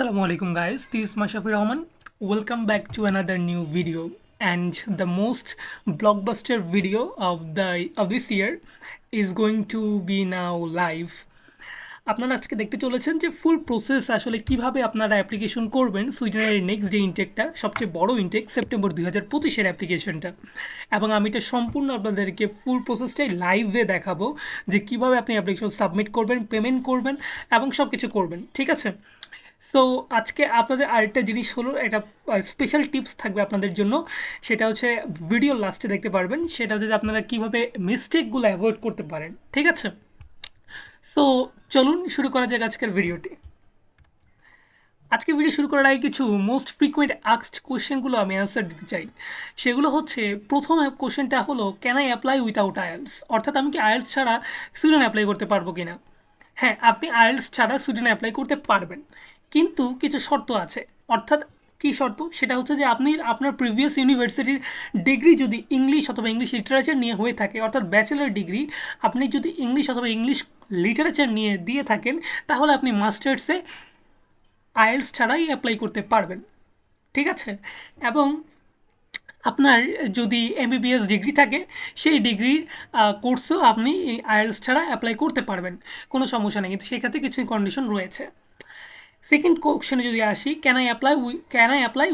Assalamu alaikum guys, this is Mashrafe Rahman. Welcome back to another new video, and the most blockbuster video of this year is going to be now live. আপনারা আজকে দেখতে চলেছেন যে ফুল process আসলে কিভাবে আপনারা application করবেন সুইডেনের নেক্সট যে ইনটেকটা সবচেয়ে বড় ইনটেক সেপ্টেম্বর 2025-এর অ্যাপ্লিকেশনটা, এবং আমি এটা সম্পূর্ণ আপনাদেরকে ফুল প্রসেসটাই লাইভে দেখাবো যে কিভাবে আপনি অ্যাপ্লিকেশন সাবমিট করবেন, পেমেন্ট করবেন এবং সব কিছু করবেন। ঠিক আছে, সো আজকে আপনাদের আরেকটা জিনিস হলো, একটা স্পেশাল টিপস থাকবে আপনাদের জন্য। সেটা হচ্ছে ভিডিও লাস্টে দেখতে পারবেন। সেটা হচ্ছে যে আপনারা কীভাবে মিস্টেকগুলো অ্যাভয়েড করতে পারেন। ঠিক আছে, সো চলুন শুরু করা যাক আজকের ভিডিওটি। আজকে ভিডিও শুরু করার আগে কিছু মোস্ট ফ্রিকুয়েন্ট আস্কড কোয়েশ্চেনগুলো আমি অ্যান্সার দিতে চাই। সেগুলো হচ্ছে, প্রথম কোয়েশ্চেনটা হলো can I apply without IELTS, অর্থাৎ আমি কি আইএলস ছাড়া সুইডেন অ্যাপ্লাই করতে পারবো কিনা। হ্যাঁ, আপনি আইএলস ছাড়া সুইডেনে অ্যাপ্লাই করতে পারবেন, কিন্তু কিছু শর্ত আছে। অর্থাৎ কী শর্ত? সেটা হচ্ছে যে আপনি আপনার প্রিভিয়াস ইউনিভার্সিটির ডিগ্রি যদি ইংলিশ অথবা ইংলিশ লিটারেচার নিয়ে হয়ে থাকে, অর্থাৎ ব্যাচেলর ডিগ্রি আপনি যদি ইংলিশ অথবা ইংলিশ লিটারেচার নিয়ে দিয়ে থাকেন, তাহলে আপনি মাস্টার্সে আইএলস ছাড়াই অ্যাপ্লাই করতে পারবেন। ঠিক আছে, এবং আপনার যদি এমবিবিএস ডিগ্রি থাকে, সেই ডিগ্রির কোর্সেও আপনি আইএলস ছাড়া অ্যাপ্লাই করতে পারবেন, কোনো সমস্যা নেই, কিন্তু সেক্ষেত্রে কিছু কন্ডিশন রয়েছে। সেকেন্ড কোশ্চেনে যদি আসি, can I apply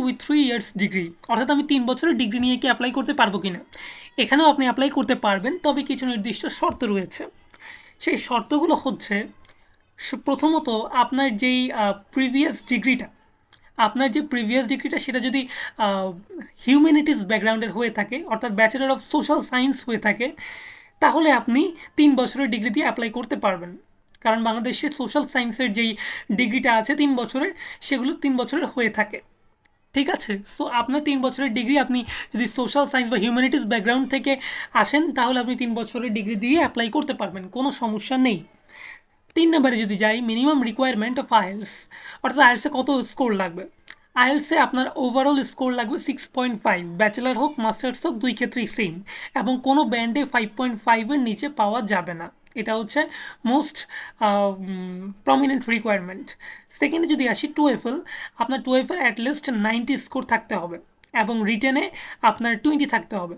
with 3 years degree, অর্থাৎ আমি 3 বছরের ডিগ্রি নিয়ে কি অ্যাপ্লাই করতে পারবো কিনা। এখানেও আপনি অ্যাপ্লাই করতে পারবেন, তবে কিছু নির্দিষ্ট শর্ত রয়েছে। সেই শর্তগুলো হচ্ছে, প্রথমত আপনার যেই প্রিভিয়াস ডিগ্রিটা সেটা যদি হিউম্যানিটিস ব্যাকগ্রাউন্ডের হয়ে থাকে, অর্থাৎ ব্যাচেলর অফ সোশ্যাল সায়েন্স হয়ে থাকে, তাহলে আপনি 3 বছরের ডিগ্রি দিয়ে অ্যাপ্লাই করতে পারবেন। কারণ বাংলাদেশে সোশ্যাল সায়েন্সের যেই ডিগ্রিটা আছে 3 বছরের, সেগুলো 3 বছরের হয়ে থাকে। ঠিক আছে, সো আপনার 3 বছরের ডিগ্রি, আপনি যদি সোশ্যাল সায়েন্স বা হিউম্যানিটিস ব্যাকগ্রাউন্ড থেকে আসেন, তাহলে আপনি 3 বছরের ডিগ্রি দিয়ে অ্যাপ্লাই করতে পারবেন, কোনো সমস্যা নেই। 3 নম্বরে যদি যাই, মিনিমাম রিকোয়ারমেন্ট অফ আইএলস, অর্থাৎ আইএলসে কত স্কোর লাগবে। আইএলসে আপনার ওভারঅল স্কোর লাগবে 6.5, ব্যাচেলার হোক মাস্টার্স হোক দুই ক্ষেত্রেই সেম, এবং কোনো ব্যান্ডে 5.5-এর নিচে পাওয়া যাবে না। এটা হচ্ছে মোস্ট প্রমিনেন্ট রিকোয়ারমেন্ট। সেকেন্ডে যদি আসি, টুয়েফল, আপনার টুয়েফল অ্যাটলিস্ট 90 স্কোর থাকতে হবে, এবং রিটেনে আপনার 20 থাকতে হবে।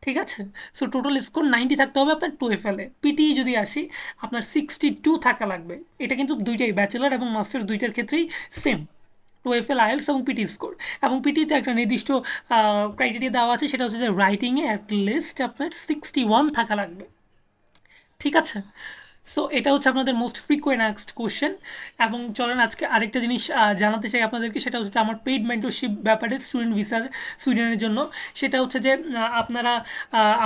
ঠিক আছে, সো টোটাল স্কোর 90 থাকতে হবে আপনার টুয়েফলে। পিটি যদি আসি, আপনার 62 থাকা লাগবে। এটা কিন্তু দুইটাই, ব্যাচেলার এবং মাস্টার্স দুইটার ক্ষেত্রেই সেম, টুয়েফল, আইএলস এবং পিটি স্কোর। এবং পিটিতে একটা নির্দিষ্ট ক্রাইটেরিয়া দেওয়া আছে, সেটা হচ্ছে যে রাইটিংয়ে অ্যাটলিস্ট আপনার 61 থাকা লাগবে। ঠিক আছে, সো এটা হচ্ছে আপনাদের মোস্ট ফ্রিকোয়েন্ট আস্কড কোশ্চেন। এবং চলেন আজকে আরেকটা জিনিস জানাতে চাই আপনাদেরকে, সেটা হচ্ছে আমার পেইড মেন্টরশিপ ব্যাপারে স্টুডেন্ট ভিসার সুইডেনের জন্য। সেটা হচ্ছে যে আপনারা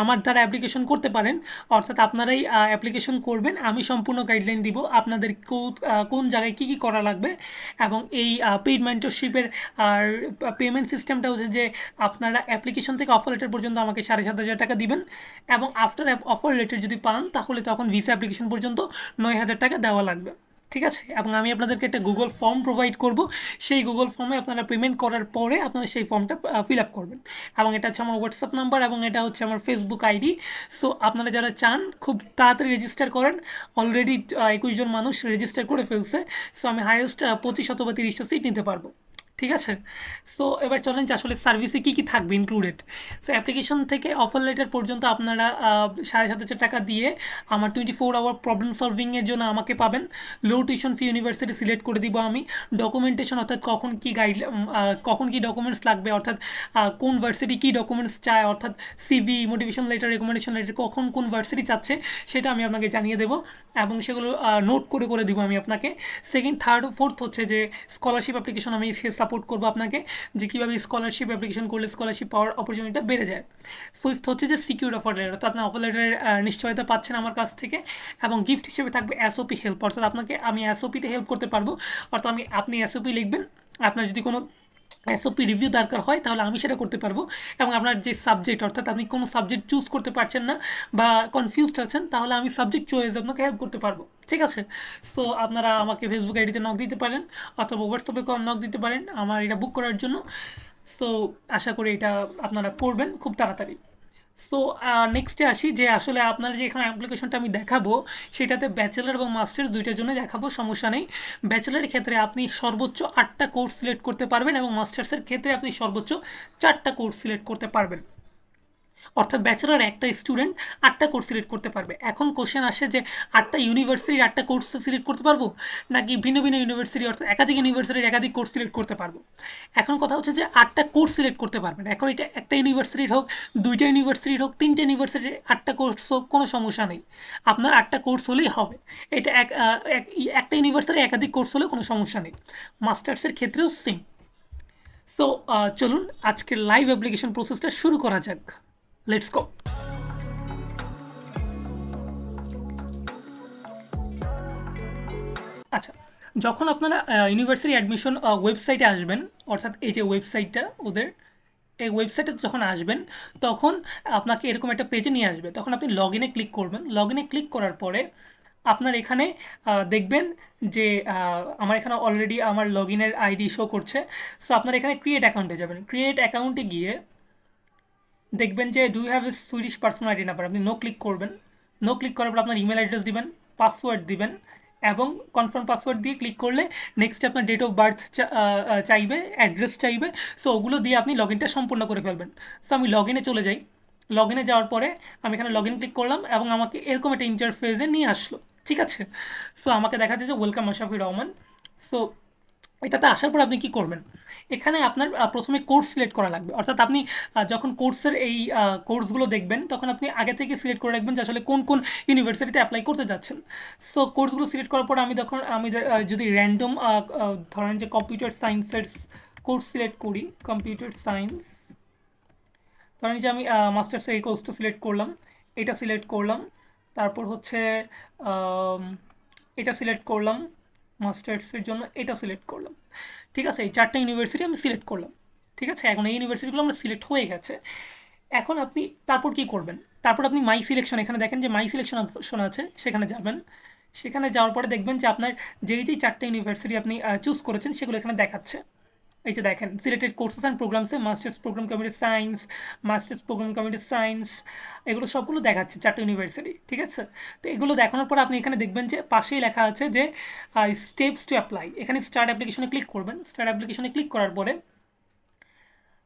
আমার দ্বারা অ্যাপ্লিকেশন করতে পারেন, অর্থাৎ আপনারাই অ্যাপ্লিকেশন করবেন, আমি সম্পূর্ণ গাইডলাইন দিব আপনাদের কোন জায়গায় কী কী করা লাগবে। এবং এই পেইড মেন্টরশিপের আর পেমেন্ট সিস্টেমটা হচ্ছে যে আপনারা অ্যাপ্লিকেশন থেকে অফার লেটার পর্যন্ত আমাকে 7,500 টাকা দিবেন, এবং আফটার অফার লেটার যদি পান, তাহলে তখন ভিসা অ্যাপ্লিকেশন পর্যন্ত 9,000 টাকা দেওয়া লাগবে। ঠিক আছে, এবং আমি আপনাদেরকে একটা গুগল ফর্ম প্রোভাইড করব, সেই গুগল ফর্মে আপনারা পেমেন্ট করার পরে আপনারা সেই ফর্মটা ফিল আপ করবেন। এবং এটা হচ্ছে আমার হোয়াটসঅ্যাপ নাম্বার, এবং এটা হচ্ছে আমার ফেসবুক আইডি। সো আপনারা যারা চান খুব তাড়াতাড়ি রেজিস্টার করেন। অলরেডি 21 জন মানুষ রেজিস্টার করে ফেলছে। সো আমি হাইয়েস্ট 25 অথবা 30টা সিট নিতে পারবো। ঠিক আছে, সো এবার চলেন যে আসলে সার্ভিসে কী কী থাকবে ইনক্লুডেড। সো অ্যাপ্লিকেশন থেকে অফার লেটার পর্যন্ত আপনারা 7,500 টাকা দিয়ে আমার 24 আওয়ার প্রবলেম সলভিংয়ের জন্য আমাকে পাবেন। লো টিউশন ফি ইউনিভার্সিটি সিলেক্ট করে দিব আমি। ডকুমেন্টেশন, অর্থাৎ কখন কী ডকুমেন্টস লাগবে, অর্থাৎ কোন ভার্সিটি কী ডকুমেন্টস চায়, অর্থাৎ CV, motivation letter, recommendation letter, কখন কোন ভার্সিটি চাচ্ছে সেটা আমি আপনাকে জানিয়ে দেবো, এবং সেগুলো নোট করে দিব আমি আপনাকে। সেকেন্ড, থার্ড, ফোর্থ হচ্ছে যে স্কলারশিপ অ্যাপ্লিকেশন আমি সাপোর্ট করবো আপনাকে, যে কীভাবে স্কলারশিপ অ্যাপ্লিকেশন করলে স্কলারশিপ পাওয়ার অপরচুনিটিটা বেড়ে যায়। ফিফথ হচ্ছে যে সিকিউর অফার লেটার, অর্থাৎ আপনি অফার লেটারের নিশ্চয়তা পাচ্ছেন আমার কাছ থেকে। এবং গিফট হিসেবে থাকবে এসওপি হেল্প, অর্থাৎ আমি এসওপিতে হেল্প করতে পারবো। অর্থাৎ আপনি এসওপি লিখবেন, আপনার যদি কোনো এসওপি রিভিউ দরকার হয় তাহলে আমি সেটা করতে পারবো। এবং আপনার যে সাবজেক্ট, অর্থাৎ আপনি কোনো সাবজেক্ট চুজ করতে পারছেন না বা কনফিউজড আছেন, তাহলে আমি সাবজেক্ট চয়েস আপনাকে হেল্প করতে পারবো। ঠিক আছে, সো আপনারা আমাকে ফেসবুক আইডিতে নক দিতে পারেন, অথবা হোয়াটসঅ্যাপে নক দিতে পারেন আমার এটা বুক করার জন্য। সো আশা করি এটা আপনারা করবেন খুব তাড়াতাড়ি। সো নেক্সটে আসি যে আসলে আপনার যে এখানে অ্যাপ্লিকেশনটা আমি দেখাবো সেটাতে ব্যাচেলার এবং মাস্টার্স দুইটার জন্য দেখাবো, সমস্যা নেই। ব্যাচেলারের ক্ষেত্রে আপনি সর্বোচ্চ 8টা কোর্স সিলেক্ট করতে পারবেন এবং মাস্টার্সের ক্ষেত্রে আপনি সর্বোচ্চ 4টা কোর্স সিলেক্ট করতে পারবেন। অর্থাৎ ব্যাচেলর একটা স্টুডেন্ট 8টা কোর্স সিলেক্ট করতে পারবে। এখন কোশ্চেন আসে যে 8টা ইউনিভার্সিটির 8টা কোর্স সিলেক্ট করতে পারবো, নাকি ভিন্ন ভিন্ন ইউনিভার্সিটি অর্থাৎ একাধিক ইউনিভার্সিটির একাধিক কোর্স সিলেক্ট করতে পারবো। এখন কথা হচ্ছে যে 8টা কোর্স সিলেক্ট করতে পারবেন। এখন এটা একটা ইউনিভার্সিটির হোক, দুইটা ইউনিভার্সিটির হোক, তিনটে ইউনিভার্সিটির 8টা কোর্স হোক, কোনো সমস্যা নেই। আপনার 8টা কোর্স হলেই হবে। এটা একটা ইউনিভার্সিটির একাধিক কোর্স হলেও কোনো সমস্যা নেই। মাস্টার্সের ক্ষেত্রেও সেম। সো চলুন আজকের লাইভ অ্যাপ্লিকেশন প্রসেসটা শুরু করা যাক। Let's go. আচ্ছা, যখন আপনারা ইউনিভার্সিটি অ্যাডমিশন ওয়েবসাইটে আসবেন, অর্থাৎ এই যে ওয়েবসাইটটা ওদের, এই ওয়েবসাইটে যখন আসবেন তখন আপনাকে এরকম একটা পেজে নিয়ে আসবে। তখন আপনি লগ ইনে ক্লিক করবেন। লগ ইনে ক্লিক করার পরে আপনার এখানে দেখবেন যে আমার এখানে অলরেডি আমার লগ ইনের আইডি শো করছে। সো আপনার এখানে ক্রিয়েট অ্যাকাউন্টে যাবেন। ক্রিয়েট অ্যাকাউন্টে গিয়ে দেখবেন যে do you have a Swedish personal ID number, আপনি নো ক্লিক করবেন। নো ক্লিক করার পর আপনার ইমেল অ্যাড্রেস দিবেন, পাসওয়ার্ড দিবেন এবং কনফার্ম পাসওয়ার্ড দিয়ে ক্লিক করলে নেক্সট আপনার ডেট অফ বার্থ চাইবে, অ্যাড্রেস চাইবে। সো ওগুলো দিয়ে আপনি লগ ইনটা সম্পূর্ণ করে ফেলবেন। সো আমি লগ ইনে চলে যাই। লগ ইনে যাওয়ার পরে আমি এখানে লগ ইন ক্লিক করলাম এবং আমাকে এরকম একটা ইন্টারফেসে নিয়ে আসলো। ঠিক আছে। সো আমাকে দেখা যাচ্ছে যে ওয়েলকাম মাশরাফি রহমান। সো এটাতে আসার পর আপনি কি করবেন, এখানে আপনার প্রথমে কোর্স সিলেক্ট করা লাগবে। অর্থাৎ আপনি যখন কোর্সের এই কোর্সগুলো দেখবেন তখন আপনি আগে থেকে সিলেক্ট করে রাখবেন যে আসলে কোন কোন ইউনিভার্সিটিতে অ্যাপ্লাই করতে যাচ্ছেন। সো কোর্সগুলো সিলেক্ট করার পর আমি যদি র্যান্ডম ধরেন যে কম্পিউটার সায়েন্সের কোর্স সিলেক্ট করি, কম্পিউটার সায়েন্স, ধরেন যে আমি মাস্টার্সের এই কোর্সটা সিলেক্ট করলাম, এটা সিলেক্ট করলাম, তারপর হচ্ছে আম, এটা সিলেক্ট করলাম, মাস্টার্সের জন্য এটা সিলেক্ট করলাম। ঠিক আছে, এই 4টা ইউনিভার্সিটি আমি সিলেক্ট করলাম। ঠিক আছে, এখন এই ইউনিভার্সিটিগুলো আমার সিলেক্ট হয়ে গেছে। এখন আপনি তারপর কি করবেন, তারপর আপনি মাই সিলেকশন, এখানে দেখেন যে মাই সিলেকশন অপশন আছে, সেখানে যাবেন। সেখানে যাওয়ার পরে দেখবেন যে আপনার যেই 4টা ইউনিভার্সিটি আপনি চুজ করেছেন সেগুলো এখানে দেখাচ্ছে। এই যে দেখেন সিলেক্টেড কোর্সেস অ্যান্ড প্রোগ্রামসে masters program computer science, masters program computer science, এগুলো সবগুলো দেখাচ্ছে 4টা ইউনিভার্সিটি। ঠিক আছে, তো এগুলো দেখানোর পর আপনি এখানে দেখবেন যে পাশেই লেখা আছে যে স্টেপস টু অ্যাপ্লাই। এখানে স্টার্ট অ্যাপ্লিকেশনে ক্লিক করবেন। স্টার্ট অ্যাপ্লিকেশনে ক্লিক করার পরে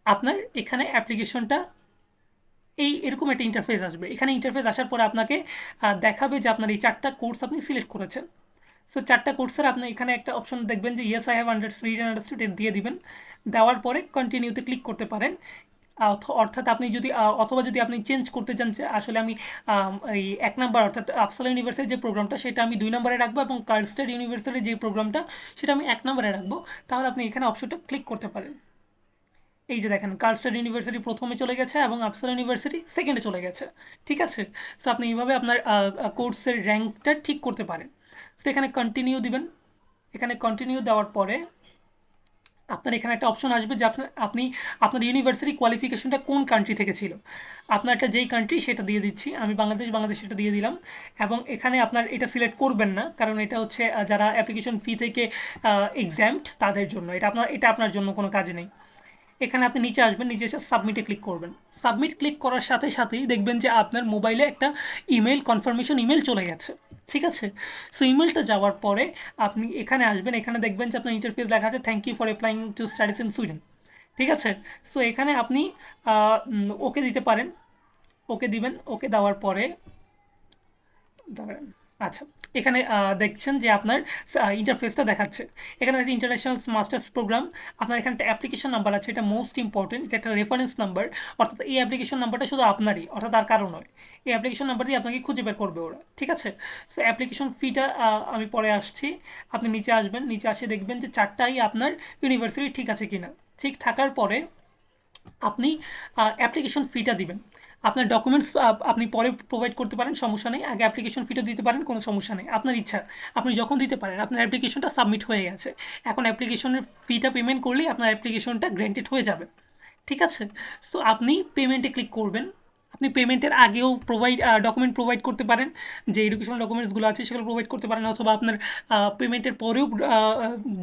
আপনার এখানে অ্যাপ্লিকেশনটা এরকম একটা ইন্টারফেস আসবে। এখানে ইন্টারফেস আসার পরে আপনাকে দেখাবে যে আপনার এই 4টা কোর্স আপনি সিলেক্ট করেছেন। সো 4টা কোর্সের আপনি এখানে একটা অপশন দেখবেন যে yes I have read and understood, এর দিয়ে দিবেন। দেওয়ার পরে কন্টিনিউতে ক্লিক করতে পারেন। অর্থাৎ আপনি যদি অথবা যদি আপনি চেঞ্জ করতে চান যে আসলে আমি এই 1 নাম্বার অর্থাৎ আফসালা ইউনিভার্সিটির যে প্রোগ্রামটা সেটা আমি 2 নাম্বারে রাখবো এবং কার্স্টেড ইউনিভার্সিটির যে প্রোগ্রামটা সেটা আমি 1 নাম্বারে রাখবো, তাহলে আপনি এখানে অপশনটা ক্লিক করতে পারেন। এই যে দেখেন কার্স্টেড ইউনিভার্সিটি প্রথমে চলে গেছে এবং আফসালা ইউনিভার্সিটি সেকেন্ডে চলে গেছে। ঠিক আছে, সো আপনি এইভাবে আপনার কোর্সের র্যাঙ্কটা ঠিক করতে পারেন। সো এখানে কন্টিনিউ দিবেন। এখানে কন্টিনিউ দেওয়ার পরে আপনার এখানে একটা অপশন আসবে যে আপনি আপনার ইউনিভার্সিটি কোয়ালিফিকেশনটা কোন কান্ট্রি থেকে ছিল। আপনার একটা যেই কান্ট্রি সেটা দিয়ে দিচ্ছি, আমি বাংলাদেশ এটা দিয়ে দিলাম। এবং এখানে আপনার এটা সিলেক্ট করবেন না, কারণ এটা হচ্ছে যারা অ্যাপ্লিকেশন ফি থেকে এক্সামড তাদের জন্য, এটা আপনার জন্য কোনো কাজে নেই। এখানে আপনি নিচে আসবেন, নিচে এসে সাবমিটে ক্লিক করবেন। সাবমিট ক্লিক করার সাথে সাথেই দেখবেন যে আপনার মোবাইলে একটা ইমেল কনফার্মেশন ইমেল চলে গেছে। ঠিক আছে, সো ইমেলটা যাওয়ার পরে আপনি এখানে আসবেন। এখানে দেখবেন যে আপনার ইন্টারফেস লেখা আছে thank you for applying to studies in Sweden. ঠিক আছে, সো এখানে আপনি ওকে দিতে পারেন। ওকে দিবেন। ওকে দেওয়ার পরে দাঁড়ান, আচ্ছা, এখানে দেখছেন যে আপনার ইন্টারফেসটা দেখাচ্ছে। এখানে আছে ইন্টারন্যাশনাল মাস্টার্স প্রোগ্রাম। আপনার এখানে একটা অ্যাপ্লিকেশন নাম্বার আছে, এটা মোস্ট ইম্পর্টেন্ট, এটা একটা রেফারেন্স নাম্বার। অর্থাৎ এই অ্যাপ্লিকেশন নাম্বারটা শুধু আপনারই, অর্থাৎ আর কারো নয়। এই অ্যাপ্লিকেশন নাম্বার দিয়ে আপনাকে খুঁজে বের করবে ওরা। ঠিক আছে, সো অ্যাপ্লিকেশন ফিটা আমি পরে আসছি। আপনি নিচে আসবেন, নিচে আসে দেখবেন যে 4টাই আপনার ইউনিভার্সিটি ঠিক আছে কিনা। ঠিক থাকার পরে আপনি অ্যাপ্লিকেশন ফিটা দিবেন। আপনার ডকুমেন্টস আপনি পরে প্রোভাইড করতে পারেন, সমস্যা নেই। আগে অ্যাপ্লিকেশন ফিটা দিতে পারেন, কোনো সমস্যা নেই, আপনার ইচ্ছা। আপনি যখন দিতে পারেন, আপনার অ্যাপ্লিকেশনটা সাবমিট হয়ে গেছে। এখন অ্যাপ্লিকেশনের ফিটা পেমেন্ট করলেই আপনার অ্যাপ্লিকেশনটা গ্র্যান্টেড হয়ে যাবে। ঠিক আছে, সো আপনি পেমেন্টে ক্লিক করবেন। আপনি পেমেন্টের আগেও ডকুমেন্ট প্রোভাইড করতে পারেন, যে এডুকেশনাল ডকুমেন্টসগুলো আছে সেগুলো প্রোভাইড করতে পারেন, অথবা আপনার পেমেন্টের পরেও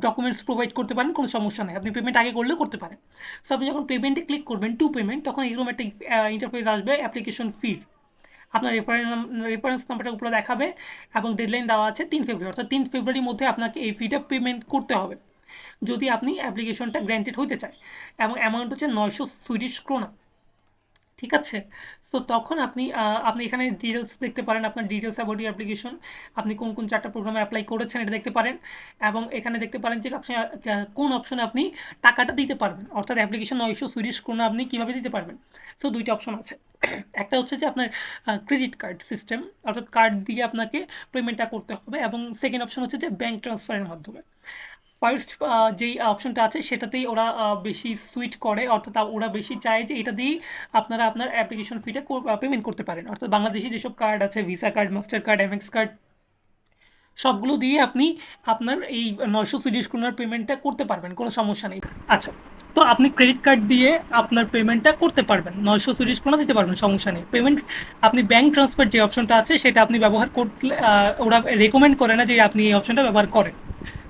ডকুমেন্টস প্রোভাইড করতে পারেন, কোনো সমস্যা নেই, আপনি পেমেন্ট আগে করলেও করতে পারেন। সো আপনি যখন পেমেন্টে ক্লিক করবেন টু পেমেন্ট, তখন এরকম একটা ইন্টারফেস আসবে অ্যাপ্লিকেশন ফির। আপনার রেফারেন্স নাম্বারটা উপরে দেখাবে এবং ডেডলাইন দেওয়া আছে 3 ফেব্রুয়ারি, অর্থাৎ 3 ফেব্রুয়ারির মধ্যে আপনাকে এই ফিটা পেমেন্ট করতে হবে যদি আপনি অ্যাপ্লিকেশনটা গ্র্যান্টেড হতে চায়, এবং অ্যামাউন্ট হচ্ছে 900 সুইডিশ ক্রোনা। ঠিক আছে। সো তখন আপনি এখানে ডিটেলস দেখতে পারেন, আপনার ডিটেলস অ্যাবাউট ইউর অ্যাপ্লিকেশন, আপনি কোন কোন 4টা প্রোগ্রামে অ্যাপ্লাই করেছেন এটা দেখতে পারেন, এবং এখানে দেখতে পারেন যে আপনি কোন অপশনে আপনি টাকাটা দিতে পারবেন, অর্থাৎ অ্যাপ্লিকেশন 900 সুইডিশ ক্রোনা আপনি কীভাবে দিতে পারবেন। সো 2টা অপশন আছে। একটা হচ্ছে যে আপনার ক্রেডিট কার্ড সিস্টেম, অর্থাৎ কার্ড দিয়ে আপনাকে পেমেন্টটা করতে হবে, এবং সেকেন্ড অপশন হচ্ছে যে ব্যাঙ্ক ট্রান্সফারের মাধ্যমে। ফার্স্ট যেই অপশনটা আছে সেটাতেই ওরা বেশি সুইট করে, অর্থাৎ ওরা বেশি চায় যে এটা দিয়েই আপনারা আপনার অ্যাপ্লিকেশন ফিটা পেমেন্ট করতে পারেন, অর্থাৎ বাংলাদেশি যেসব কার্ড আছে, visa card, master card, MX card, সবগুলো দিয়ে আপনি আপনার এই 900 সুইডিশ ক্রোনার পেমেন্টটা করতে পারবেন, কোনো সমস্যা নেই। আচ্ছা, তো আপনি ক্রেডিট কার্ড দিয়ে আপনার পেমেন্টটা করতে পারবেন, 900 সুইডিশ ক্রোনা দিতে পারবেন, সমস্যা নেই। পেমেন্ট আপনি ব্যাঙ্ক ট্রান্সফার যে অপশনটা আছে সেটা আপনি ব্যবহার করলে ওরা রেকমেন্ড করে না যে আপনি এই অপশনটা ব্যবহার করেন,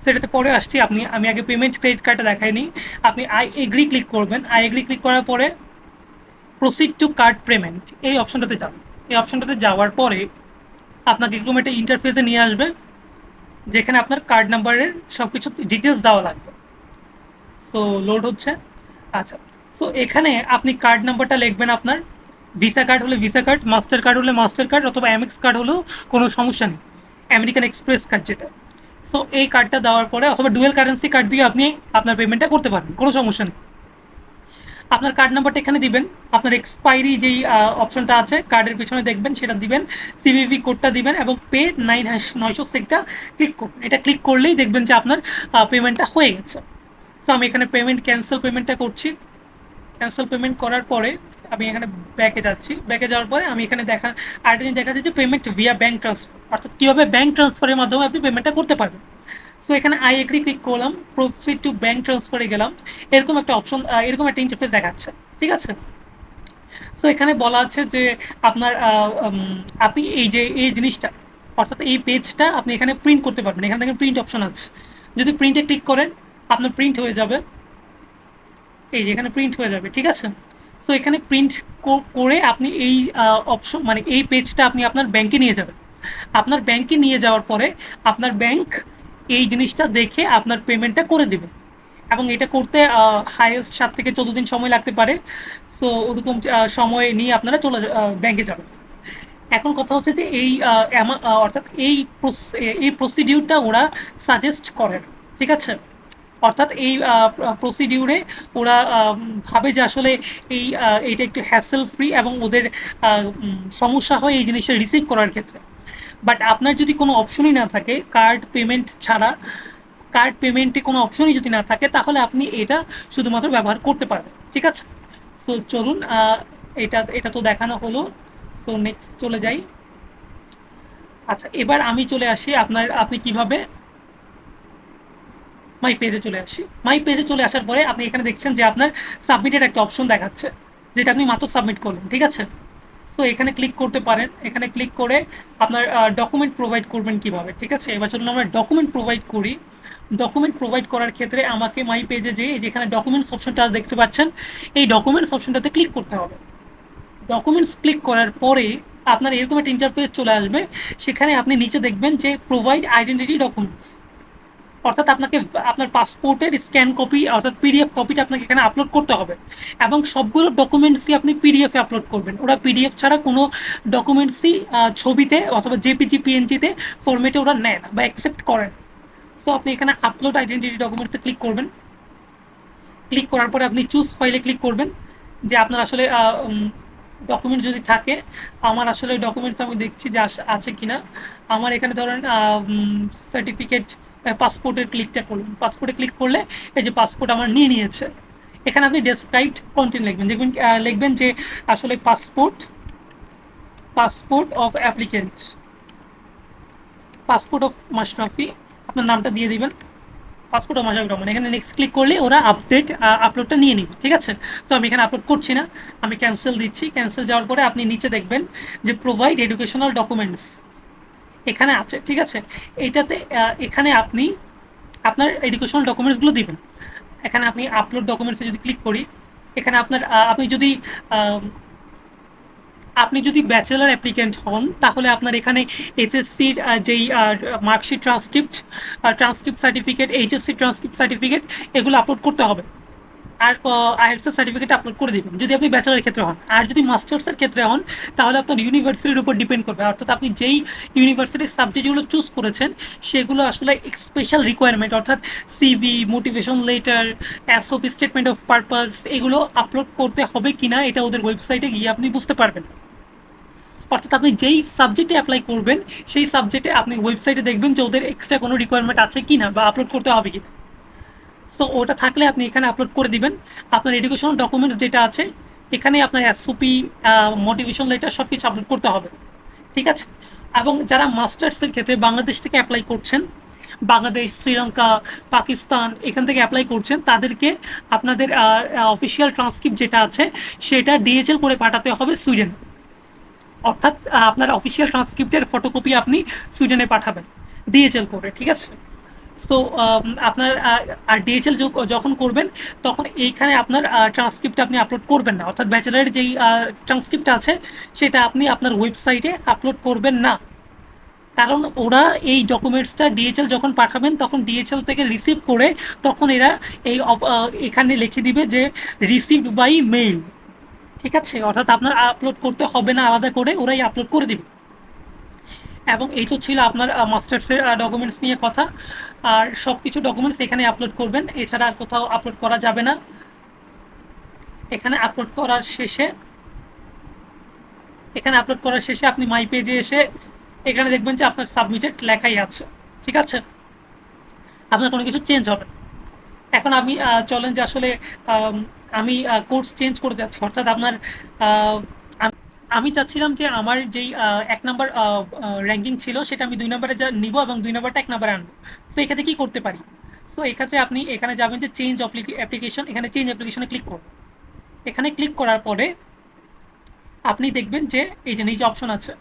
সেটাতে পরে আসছি। আমি আগে পেমেন্ট ক্রেডিট কার্ডটা দেখাইনি। আপনি আই এগ্রি ক্লিক করবেন, আই এগ্রি ক্লিক করার পরে প্রসিড টু কার্ড পেমেন্ট এই অপশনটাতে যাবেন। এই অপশনটাতে যাওয়ার পরে আপনাকে এরকম একটা ইন্টারফেসে নিয়ে আসবে যেখানে আপনার কার্ড নাম্বারের সব কিছু ডিটেলস দেওয়া লাগবে। সো লোড হচ্ছে। আচ্ছা, সো এখানে আপনি কার্ড নাম্বারটা লিখবেন আপনার, ভিসা কার্ড হলে ভিসা কার্ড, মাস্টার কার্ড হলে মাস্টার কার্ড, অথবা এমএক্স কার্ড হলেও কোনো সমস্যা নেই, আমেরিকান এক্সপ্রেস কার্ড যেটা। সো এই কার্ডটা দেওয়ার পরে, অথবা ডুয়েল কারেন্সি কার্ড দিয়ে আপনি আপনার পেমেন্টটা করতে পারবেন, কোনো সমস্যা নেই। আপনার কার্ড নাম্বারটা এখানে দিবেন, আপনার এক্সপায়ারি যেই অপশনটা আছে কার্ডের পিছনে দেখবেন সেটা দিবেন, সিভিভি কোডটা দিবেন, এবং পে 900 ক্লিক করবেন। এটা ক্লিক করলেই দেখবেন যে আপনার পেমেন্টটা হয়ে গেছে। সো আমি এখানে ক্যান্সেল পেমেন্টটা করছি। ক্যান্সেল পেমেন্ট করার পরে আমি এখানে ব্যাকে যাচ্ছি। ব্যাকে যাওয়ার পরে আমি এখানে আরেকটা জিনিস দেখা যাচ্ছে পেমেন্ট ভিয়া ব্যাঙ্ক ট্রান্সফার, অর্থাৎ কীভাবে ব্যাঙ্ক ট্রান্সফারের মাধ্যমে আপনি পেমেন্টটা করতে পারবেন। সো এখানে আই এগ্রি ক্লিক করলাম, প্রসিড টু ব্যাঙ্ক ট্রান্সফারে গেলাম, এরকম একটা অপশন, এরকম একটা ইন্টারফেস দেখাচ্ছে। ঠিক আছে। সো এখানে বলা আছে যে আপনার আপনি এই জিনিসটা, অর্থাৎ এই পেজটা আপনি এখানে প্রিন্ট করতে পারবেন। এখানে দেখেন প্রিন্ট অপশন আছে, যদি প্রিন্টে ক্লিক করেন আপনার প্রিন্ট হয়ে যাবে, এই যে এখানে প্রিন্ট হয়ে যাবে। ঠিক আছে। সো এখানে প্রিন্ট করে আপনি এই অপশন, মানে এই পেজটা আপনি আপনার ব্যাংকে নিয়ে যাবেন। আপনার ব্যাংকে নিয়ে যাওয়ার পরে আপনার ব্যাংক এই জিনিসটা দেখে আপনার পেমেন্টটা করে দেবে, এবং এটা করতে হাইয়েস্ট 7 থেকে 14 দিন সময় লাগতে পারে। সো ওরকম সময় নিয়ে আপনারা ব্যাংকে যাবেন। এখন কথা হচ্ছে যে অর্থাৎ এই প্রসিডিউরটা ওরা সাজেস্ট করেন। ঠিক আছে। অর্থাৎ এই প্রসিডিউরে ওরা ভাবে যে আসলে এইটা একটু হ্যাসেল ফ্রি, এবং ওদের সমস্যা হয় এই জিনিসটা রিসিভ করার ক্ষেত্রে। বাট আপনার যদি কোনো অপশনই না থাকে, কার্ড পেমেন্ট ছাড়া, কার্ড পেমেন্টে কোনো অপশনই যদি না থাকে, তাহলে আপনি এটা শুধুমাত্র ব্যবহার করতে পারবেন। ঠিক আছে। সো চলুন, এটা তো দেখানো হলো। সো নেক্সট চলে যাই। আচ্ছা, এবার আমি চলে আসি আপনি কিভাবে মাই পেজে চলে আসি। মাই পেজে চলে আসার পরে আপনি এখানে দেখছেন যে আপনার সাবমিটের একটা অপশন দেখাচ্ছে, যেটা আপনি মাত্র সাবমিট করলেন। ঠিক আছে। সো এখানে ক্লিক করতে পারেন। এখানে ক্লিক করে আপনার ডকুমেন্ট প্রোভাইড করবেন কিভাবে। ঠিক আছে। এবার চলুন আমরা ডকুমেন্ট প্রোভাইড করি। ডকুমেন্ট প্রোভাইড করার ক্ষেত্রে আমাকে মাই পেজে যেখানে ডকুমেন্টস অপশনটা দেখতে পাচ্ছেন, এই ডকুমেন্টস অপশনটাতে ক্লিক করতে হবে। ডকুমেন্টস ক্লিক করার পরে আপনার এরকম একটা ইন্টারফেস চলে আসবে, সেখানে আপনি নিচে দেখবেন যে প্রোভাইড আইডেন্টিটি ডকুমেন্টস, অর্থাৎ আপনাকে আপনার পাসপোর্টের স্ক্যান কপি, অর্থাৎ পিডিএফ কপিটা আপনাকে এখানে আপলোড করতে হবে, এবং সবগুলো ডকুমেন্টসই আপনি পিডিএফে আপলোড করবেন। ওরা পিডিএফ ছাড়া কোনো ডকুমেন্টসই ছবিতে অথবা জেপিজি পিএনজিতে ফরম্যাটে ওরা নেয় না বা অ্যাকসেপ্ট করেন। সো আপনি এখানে আপলোড আইডেন্টিটি ডকুমেন্টসে ক্লিক করবেন। ক্লিক করার পরে আপনি চুজ ফাইলে ক্লিক করবেন, যে আপনার আসলে ডকুমেন্ট যদি থাকে। আমার আসলে ডকুমেন্টস আমি দেখছি যে আছে কিনা। আমার এখানে ধরেন সার্টিফিকেট, পাসপোর্টের ক্লিকটা করলাম। পাসপোর্টে ক্লিক করলে এই যে পাসপোর্ট আমার নিয়েছে। এখানে আপনি ডেসক্রাইবড কন্টেন্ট লিখবেন যে আসলে passport of applicant, passport of Mashrafe, আপনার নামটা দিয়ে দিবেন। পাসপোর্ট মাশরাফি রহমান, এখানে নেক্সট ক্লিক করলে ওরা আপলোডটা নিয়ে নিবে। ঠিক আছে, তো আমি এখানে আপলোড করছি না, আমি ক্যান্সেল দিচ্ছি। ক্যান্সেল যাওয়ার পরে আপনি নিচে দেখবেন যে প্রোভাইড এডুকেশনাল ডকুমেন্টস এখানে আছে। ঠিক আছে, এইটাতে এখানে আপনি আপনার এডুকেশনাল ডকুমেন্টসগুলো দিবেন। এখানে আপনি আপলোড ডকুমেন্টসে যদি ক্লিক করি, এখানে আপনার আপনি যদি ব্যাচেলার অ্যাপ্লিক্যান্ট হন তাহলে আপনার এখানে এইচএসসির যেই marksheet, transcript certificate, HSC transcript certificate, এগুলো আপলোড করতে হবে। আর আইএলটিএস সার্টিফিকেট আপলোড করে দিবেন যদি আপনি ব্যাচেলারের ক্ষেত্রে হন। আর যদি মাস্টার্সের ক্ষেত্রে হন তাহলে আপনার ইউনিভার্সিটির উপর ডিপেন্ড করবে, অর্থাৎ আপনি যেই ইউনিভার্সিটির সাবজেক্টগুলো চুজ করেছেন সেগুলো আসলে স্পেশাল রিকোয়ারমেন্ট, অর্থাৎ CV, motivation letter, SOP, statement of purpose, এগুলো আপলোড করতে হবে কিনা এটা ওদের ওয়েবসাইটে গিয়ে আপনি বুঝতে পারবেন। অর্থাৎ আপনি যেই সাবজেক্টে অ্যাপ্লাই করবেন সেই সাবজেক্টে আপনি ওয়েবসাইটে দেখবেন যে ওদের এক্সট্রা কোনো রিকোয়ারমেন্ট আছে কি না বা আপলোড করতে হবে কি না। সো ওটা থাকলে আপনি এখানে আপলোড করে দিবেন। আপনার এডুকেশনাল ডকুমেন্টস যেটা আছে এখানে আপনার এসওপি, মোটিভেশন লেটার সব কিছু আপলোড করতে হবে। ঠিক আছে, এবং যারা মাস্টার্সের ক্ষেত্রে বাংলাদেশ থেকে অ্যাপ্লাই করছেন, বাংলাদেশ, শ্রীলঙ্কা, পাকিস্তান এখান থেকে অ্যাপ্লাই করছেন, তাদেরকে আপনাদের অফিসিয়াল ট্রান্সক্রিপ্ট যেটা আছে সেটা ডিএচএল করে পাঠাতে হবে সুইডেন। অর্থাৎ আপনার অফিসিয়াল ট্রান্সক্রিপ্টের ফটোকপি আপনি সুইডেনে পাঠাবেন ডিএচএল করে। ঠিক আছে, সো আপনার আর ডিএচএল যখন করবেন তখন এইখানে আপনার ট্রান্সক্রিপ্ট আপনি আপলোড করবেন না, অর্থাৎ ব্যাচেলারের যেই ট্রান্সক্রিপ্ট আছে সেটা আপনি আপনার ওয়েবসাইটে আপলোড করবেন না। কারণ ওরা এই ডকুমেন্টসটা ডিএচএল যখন পাঠাবেন তখন ডিএচএল থেকে রিসিভ করে তখন এরা এখানে লিখে দিবে যে রিসিভড বাই মেইল। ঠিক আছে, অর্থাৎ আপনার আপলোড করতে হবে না আলাদা করে, ওরাই আপলোড করে দিবে। এবং এই তো ছিল আপনার মাস্টার্সের ডকুমেন্টস নিয়ে কথা। আর সব কিছু ডকুমেন্টস এখানে আপলোড করবেন, এছাড়া আর কোথাও আপলোড করা যাবে না। এখানে আপলোড করার শেষে আপনি মাই পেজে এসে এখানে দেখবেন যে আপনার সাবমিটেড লেখাই আছে। ঠিক আছে, আপনার কোনো কিছু চেঞ্জ হবে না। এখন আমি চলেন যে আসলে আমি কোর্স চেঞ্জ করে যাচ্ছি, অর্থাৎ আপনার আমি চাচ্ছিলাম যে আমার যেই 1 নাম্বার র্যাঙ্কিং ছিল সেটা আমি 2 নাম্বারে যা নিব এবং 2 নাম্বারটা 1 নাম্বারে আনবো। সো এক্ষেত্রে কী করতে পারি? সো এক্ষেত্রে আপনি এখানে যাবেন যে চেঞ্জ অ্যাপ্লিকেশন, এখানে চেঞ্জ অ্যাপ্লিকেশনে ক্লিক করুন। এখানে ক্লিক করার পরে আপনি দেখবেন যে এই যে নিচে অপশন আছে,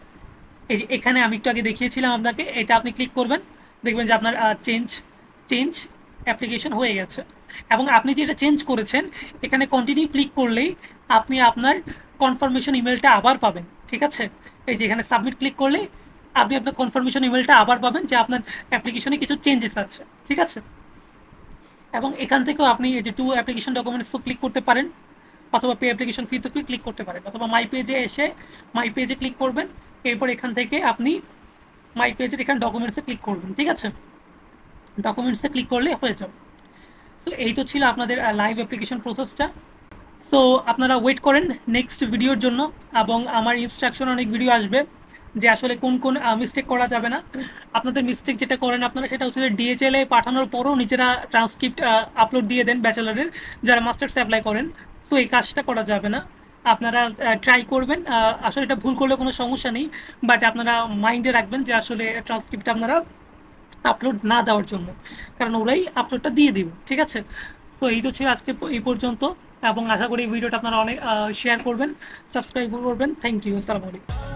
এই যে এখানে আমি একটু আগে দেখিয়েছিলাম আপনাকে, এটা আপনি ক্লিক করবেন, দেখবেন যে আপনার চেঞ্জ অ্যাপ্লিকেশন হয়ে গেছে। এবং আপনি যেটা চেঞ্জ করেছেন এখানে কন্টিনিউ ক্লিক করলেই আপনি আপনার কনফার্মেশন ইমেলটা আবার পাবেন। ঠিক আছে, এই যে এখানে সাবমিট ক্লিক করলেই আপনি আপনার কনফার্মেশন ইমেলটা আবার পাবেন যে আপনার অ্যাপ্লিকেশনে কিছু চেঞ্জেস আছে। ঠিক আছে, এবং এখান থেকেও আপনি এই যে টু অ্যাপ্লিকেশন ডকুমেন্টসও ক্লিক করতে পারেন, অথবা পে অ্যাপ্লিকেশন ফিতে ক্লিক করতে পারেন, অথবা মাই পেজে এসে মাই পেজে ক্লিক করবেন। এরপর এখান থেকে আপনি মাই পেজের এখানে ডকুমেন্টসে ক্লিক করবেন। ঠিক আছে, ডকুমেন্টসে ক্লিক করলে হয়ে যাবে। সো এই তো ছিল আপনাদের লাইভ অ্যাপ্লিকেশন প্রসেসটা। সো আপনারা ওয়েট করেন নেক্সট ভিডিওর জন্য, এবং আমার ইনস্ট্রাকশন অনেক ভিডিও আসবে যে আসলে কোন কোন মিস্টেক করা যাবে না। আপনাদের মিস্টেক যেটা করেন আপনারা সেটা হচ্ছে যে ডিএচএলে পাঠানোর পরও নিজেরা ট্রান্সক্রিপ্ট আপলোড দিয়ে দেন ব্যাচেলারের, যারা মাস্টার্স অ্যাপ্লাই করেন। সো এই কাজটা করা যাবে না, আপনারা ট্রাই করবেন। আসলে এটা ভুল করলে কোনো সমস্যা নেই, বাট আপনারা মাইন্ডে রাখবেন যে আসলে ট্রান্সক্রিপ্ট আপনারা আপলোড না দেওয়ার জন্য, কারণ ওরাই আপলোডটা দিয়ে দিব। ঠিক আছে, সো এই তো ছিল আজকে এই পর্যন্ত, এবং আশা করি এই ভিডিওটা আপনারা অনেক শেয়ার করবেন, সাবস্ক্রাইব করবেন। থ্যাংক ইউ, আসসালামু আলাইকুম।